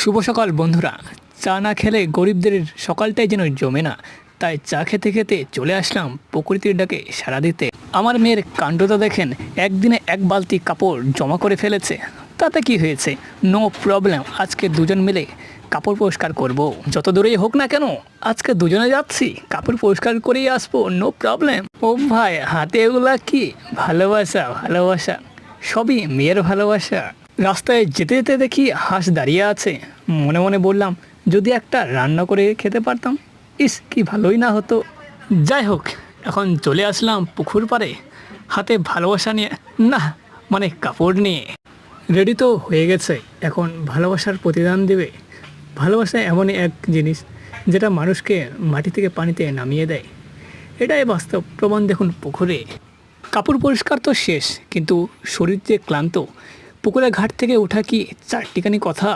শুভ সকাল বন্ধুরা। চা না খেলে গরিবদের সকালটাই যেন জমে না, তাই চা খেতে খেতে চলে আসলাম প্রকৃতির ডাকে সাড়া দিতে। আমার মেয়ের কাণ্ডটা দেখেন, একদিনে এক বালতি কাপড় জমা করে ফেলেছে। তাতে কি হয়েছে, নো প্রবলেম, আজকে দুজন মিলে কাপড় পরিষ্কার করব। যত দূরেই হোক না কেন, আজকে দুজনে যাচ্ছি, কাপড় পরিষ্কার করেই আসবো, নো প্রবলেম। ও ভাই, হাতে এগুলা কি? ভালোবাসা ভালোবাসা, সবই মেয়ের ভালোবাসা। রাস্তায় যেতে যেতে দেখি হাঁস দাঁড়িয়ে আছে। মনে মনে বললাম, যদি একটা রান্না করে খেতে পারতাম, ইস কি ভালোই না হতো। যাই হোক, এখন চলে আসলাম পুকুর পাড়ে, হাতে ভালোবাসা নিয়ে, না মানে কাপড় নিয়ে। রেডি তো হয়ে গেছে, এখন ভালোবাসার প্রতিদান দেবে। ভালোবাসা এমনই এক জিনিস যেটা মানুষকে মাটি থেকে পানিতে নামিয়ে দেয়। এটাই বাস্তব প্রমাণ, দেখুন পুকুরে। কাপড় পরিষ্কার তো শেষ, কিন্তু শরীর যে ক্লান্ত। পুকুরের ঘাট থেকে ওঠা কি চারটিখানি কথা?